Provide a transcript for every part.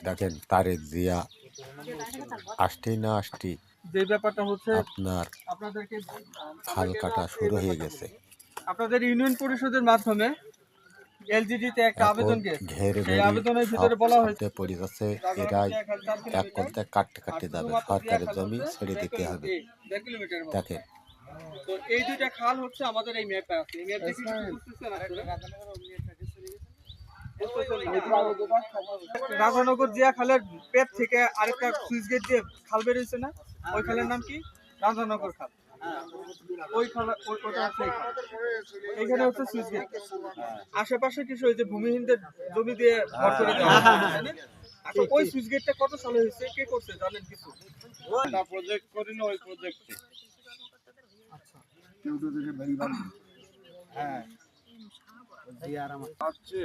দেখেন তারেক জিয়া আসতেই না আসতেই যে ব্যাপারটা হচ্ছে আপনার আপনাদেরকে খাল কাটা শুরু হয়ে গেছে। আপনাদের ইউনিয়ন পরিষদের মাধ্যমে এলজিডিতে একটা এখন আবেদন গেছে। ঘেরে সেই বেড়ি আবেদনের সব ভিতরে বলা হয়েছে শব্দে পড়ে যাচ্ছে, এরাই এক করতে কাটতে আর কাটতে যাবে, শুধুমাত্র সরকারের জিয়া খাল জমি হচ্ছে ছেড়ে দিতে হবে। 2 কিলোমিটারের মতো। দেখেন তো এই দুইটা খাল হচ্ছে আমাদের এই ম্যাপে আছে। এই ম্যাপে কি বুঝতেছেন আপনারা? রাধানগর জিয়া খালের পেট থেকে আরেকটা সুইচ গেট দিয়ে খাল বেরিয়েছে না, ওই খালের নাম কি? রাধানগর খাল। ওই খাল ওটা হচ্ছে এই খাল। এখানে হচ্ছে সুইচ গেট। আশেপাশে কিছু ওই যে ভূমিহীনদের জমি দিয়ে ভর করে দেওয়া হয়েছে, তাই না? আচ্ছা, ওই সুইচ গেটটা কত সালে হয়েছে, কে করছে জানেন কিছু? না প্রজেক্ট করি না ওই প্রজেক্টে। আচ্ছা, হ্যাঁ হচ্ছে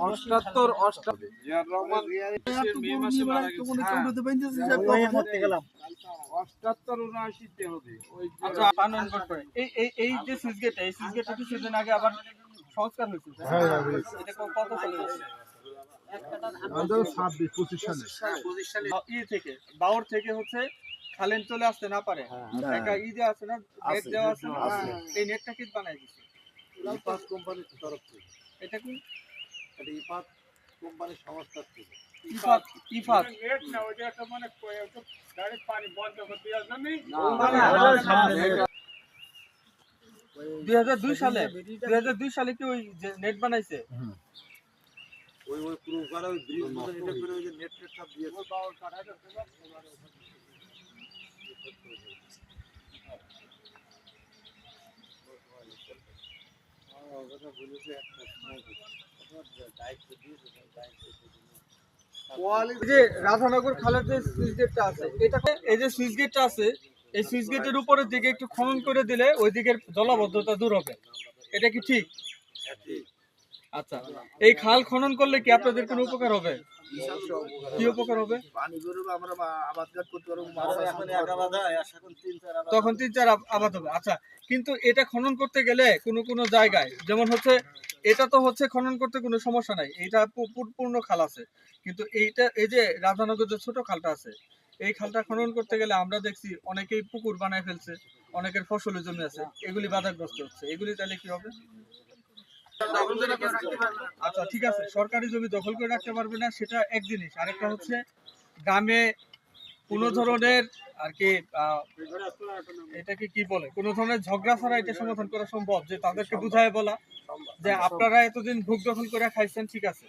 78 জিয়ার রহমান মে মাসে মারা গেছে। 78-79 হবে ওই আচ্ছা, পানন করতে এই এই এই যে সুইচ গেট, এই সুইচ গেটটা কিছুদিন আগে আবার সংস্কার হয়েছে। এটা কত সালে হয়েছে? থেকে বাউর থেকে হচ্ছে খালেন চলে আসতে না পারে, একটা যে আছে না, নেট দেওয়া আছে না, এই নেটটা কি বানাই দিচ্ছে ইপাত কোম্পানির তরফ থেকে। এটা কি? এটা ইপাত কোম্পানির সংস্থার থেকে। ইফাত ইফাত নেট না ওইটা একটা মানে ডাইরেক্ট পানি বন্ধ করে দেওয়ার জন্য 2002 সালে কি ওই যে নেট বানাইছে? ওই পুরো করে ওই ব্রিজ মতন এটা করে ওই যে নেট সব দিয়েছে। এই যে রাধানগর খালের যে সুইচ গেটটা আছে, এটা এই যে সুইচ গেটটা আছে, এই সুইচ গেটের উপরের দিকে একটু খনন করে দিলে ওই দিকের জলাবদ্ধতা দূর হবে, এটা কি ঠিক? আচ্ছা, এই খাল খনন করলে কি আপনাদের কোনো উপকার হবে? কি উপকার হবে? পানি বেরোবে, আমরা আবাদ করতে পারবো। তখন 3-4 আবাদ হবে। আচ্ছা, কিন্তু এটা খনন করতে গেলে কোনো কোনো জায়গায় যেমন হচ্ছে, এটা তো হচ্ছে খনন করতে কোনো সমস্যা নাই, এটা পূর্ণ খাল আছে, কিন্তু এইটা এই যে রাধানগর যে ছোট খালটা আছে, এই খালটা খনন করতে গেলে আমরা দেখছি অনেকেই পুকুর বানায় ফেলছে, অনেকের ফসলের জমি আছে, এগুলি বাধাগ্রস্ত হচ্ছে, এগুলি তাহলে কি হবে? আচ্ছা, ঠিক আছে, সরকারি জমি দখল করে রাখতে পারবে না সেটা এক জিনিস, আরেকটা হচ্ছে গ্রামে কোনো ধরনের আর কি এটাকে কি বলে, কোনো ধরনের ঝগড়া ছাড়া এটা সমাধান করা সম্ভব, যে তাদেরকে বুঝায় বলা যে আপনারা এতদিন ভোগ দখল করে খাইছেন, ঠিক আছে,